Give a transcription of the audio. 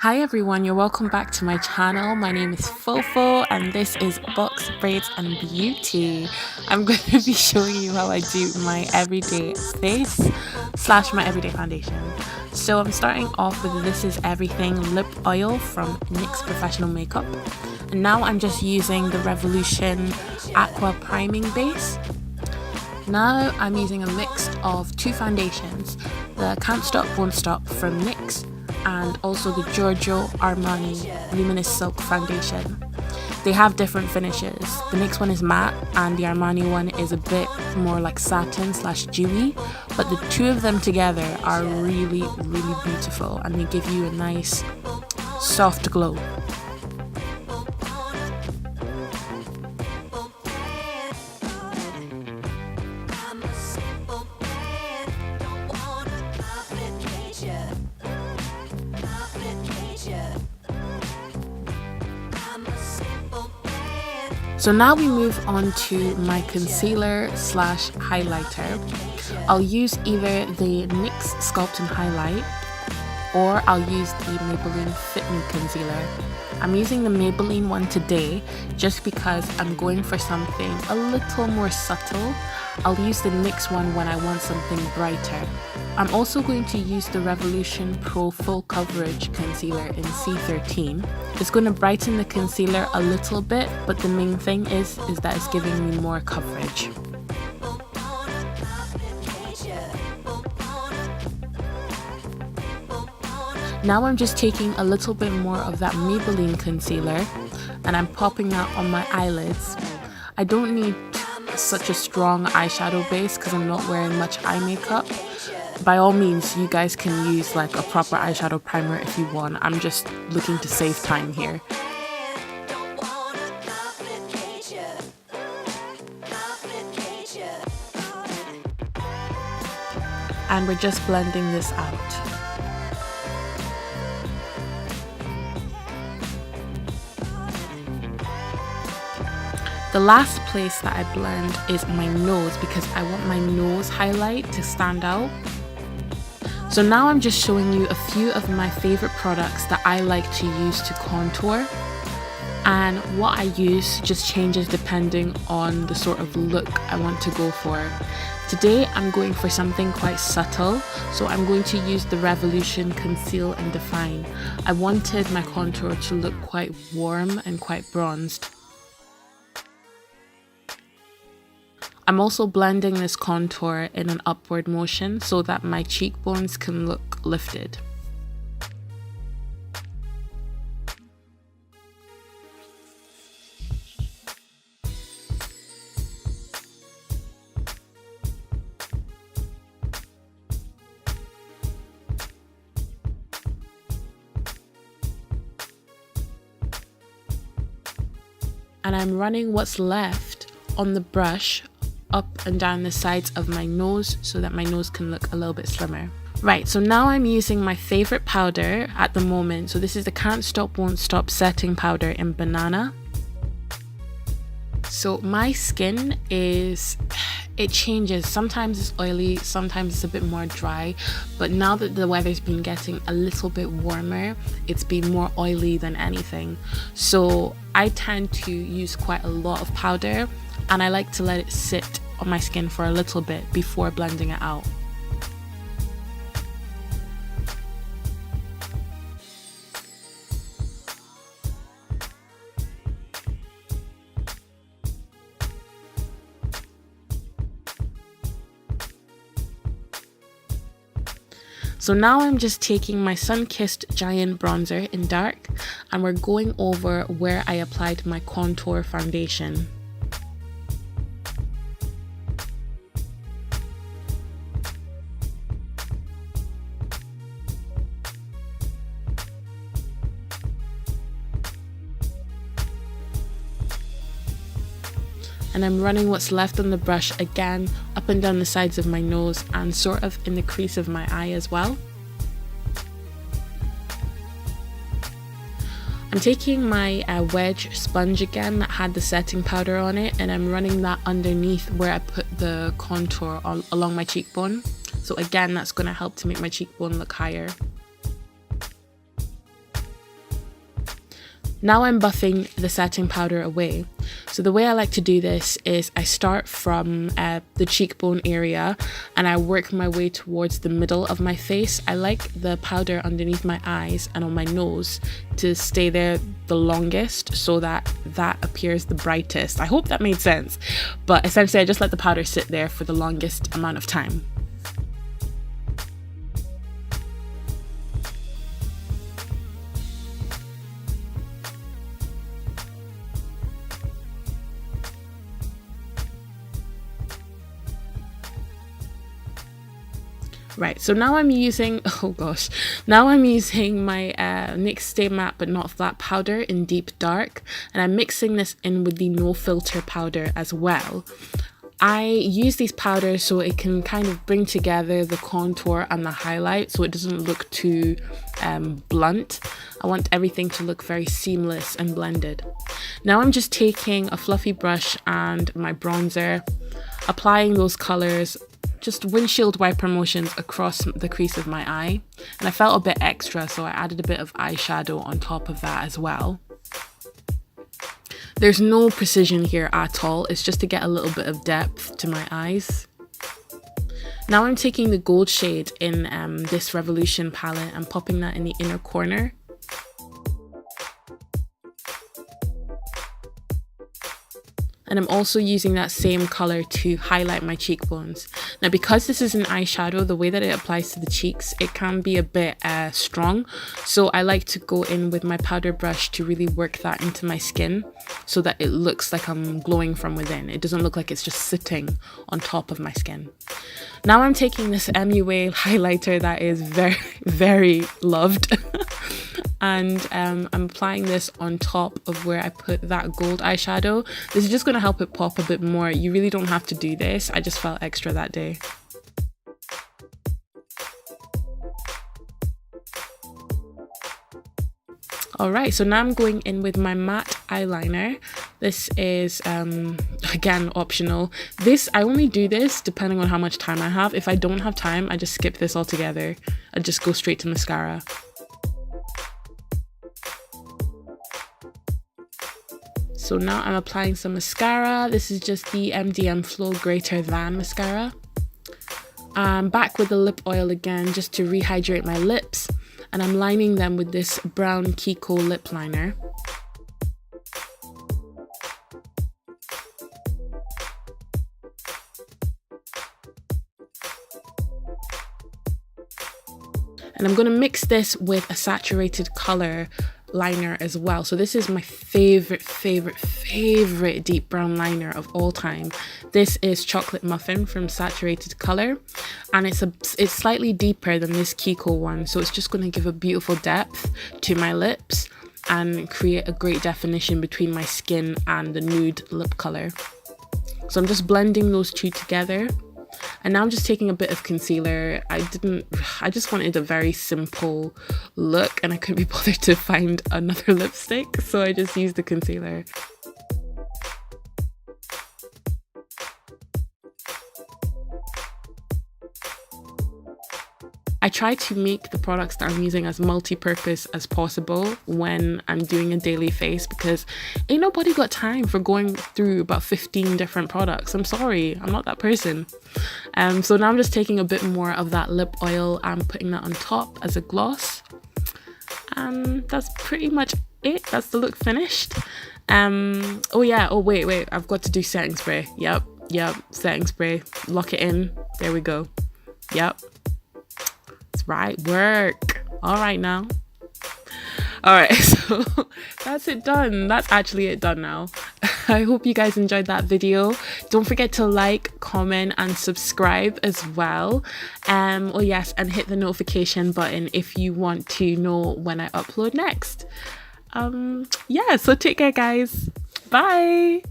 Hi everyone, you're welcome back to my channel. My name is Fofo and this is Box Braids and Beauty. I'm going to be showing you how I do my everyday face slash my everyday foundation. So I'm starting off with This Is Everything Lip Oil from NYX Professional Makeup. And now I'm just using the Revolution Aqua Priming Base. Now I'm using a mix of two foundations, the Can't Stop Won't Stop from NYX and also the Giorgio Armani Luminous Silk Foundation. They have different finishes. The NYX one is matte and the Armani one is a bit more like satin slash dewy, but the two of them together are really beautiful and they give you a nice soft glow. So now we move on to my concealer slash highlighter. I'll use either the NYX Sculpt and Highlight or I'll use the Maybelline Fit Me Concealer. I'm using the Maybelline one today just because I'm going for something a little more subtle. I'll use the NYX one when I want something brighter. I'm also going to use the Revolution Pro Full Coverage Concealer in C13. It's going to brighten the concealer a little bit, but the main thing is that it's giving me more coverage. Now I'm just taking a little bit more of that Maybelline concealer and I'm popping that on my eyelids. I don't need such a strong eyeshadow base because I'm not wearing much eye makeup. By all means, you guys can use like a proper eyeshadow primer if you want. I'm just looking to save time here. And we're just blending this out. The last place that I blend is my nose because I want my nose highlight to stand out. So now I'm just showing you a few of my favorite products that I like to use to contour. And what I use just changes depending on the sort of look I want to go for. Today I'm going for something quite subtle, so I'm going to use the Revolution Conceal and Define. I wanted my contour to look quite warm and quite bronzed. I'm also blending this contour in an upward motion so that my cheekbones can look lifted. And I'm running what's left on the brush up and down the sides of my nose so that my nose can look a little bit slimmer. Right, so now I'm using my favorite powder at the moment. So this is the Can't Stop Won't Stop setting powder in Banana. So my skin it changes. Sometimes it's oily, sometimes it's a bit more dry, but now that the weather's been getting a little bit warmer, it's been more oily than anything. So I tend to use quite a lot of powder and I like to let it sit on my skin for a little bit before blending it out. So now I'm just taking my Sunkissed Giant Bronzer in dark and we're going over where I applied my contour foundation. And I'm running what's left on the brush again up and down the sides of my nose and sort of in the crease of my eye as well. I'm taking my wedge sponge again that had the setting powder on it and I'm running that underneath where I put the contour along my cheekbone. So again, that's going to help to make my cheekbone look higher. Now I'm buffing the setting powder away. So the way I like to do this is I start from the cheekbone area and I work my way towards the middle of my face. I like the powder underneath my eyes and on my nose to stay there the longest so that that appears the brightest. I hope that made sense. But essentially I just let the powder sit there for the longest amount of time. Right, so now I'm using, now I'm using my NYX Stay Matte But Not Flat powder in Deep Dark, and I'm mixing this in with the No Filter powder as well. I use these powders so it can kind of bring together the contour and the highlight so it doesn't look too blunt. I want everything to look very seamless and blended. Now I'm just taking a fluffy brush and my bronzer, applying those colors, just windshield wiper motions across the crease of my eye, and I felt a bit extra so I added a bit of eyeshadow on top of that as well. There's no precision here at all, it's just to get a little bit of depth to my eyes. Now I'm taking the gold shade in this Revolution palette and popping that in the inner corner. And I'm also using that same color to highlight my cheekbones. Now because this is an eyeshadow, the way that it applies to the cheeks, it can be a bit strong. So I like to go in with my powder brush to really work that into my skin so that it looks like I'm glowing from within. It doesn't look like it's just sitting on top of my skin. Now I'm taking this MUA highlighter that is very, very loved. And I'm applying this on top of where I put that gold eyeshadow. This is just going to help it pop a bit more. You really don't have to do this. I just felt extra that day. Alright, so now I'm going in with my matte eyeliner. This is, again, optional. I only do this depending on how much time I have. If I don't have time, I just skip this altogether. I just go straight to mascara. So now I'm applying some mascara. This is just the MDM Flow Greater Than mascara. I'm back with the lip oil again just to rehydrate my lips. And I'm lining them with this brown Kiko lip liner. And I'm going to mix this with a saturated color liner as well. So this is my favorite deep brown liner of all time. This is Chocolate Muffin from Saturated Color, and it's slightly deeper than this Kiko one, so it's just going to give a beautiful depth to my lips and create a great definition between my skin and the nude lip color. So I'm just blending those two together. And now I'm just taking a bit of concealer. I just wanted a very simple look and I couldn't be bothered to find another lipstick, so I just used the concealer. I try to make the products that I'm using as multi-purpose as possible when I'm doing a daily face, because ain't nobody got time for going through about 15 different products. I'm sorry, I'm not that person. So now I'm just taking a bit more of that lip oil and putting that on top as a gloss. That's pretty much it. That's the look finished. Wait, I've got to do setting spray. Yep, setting spray. Lock it in. There we go. Yep. Right, work. All right now. All right, so that's it done. That's actually it done now. I hope you guys enjoyed that video. Don't forget to like, comment and subscribe as well. Oh yes, and hit the notification button if you want to know when I upload next. Yeah, so take care guys. Bye.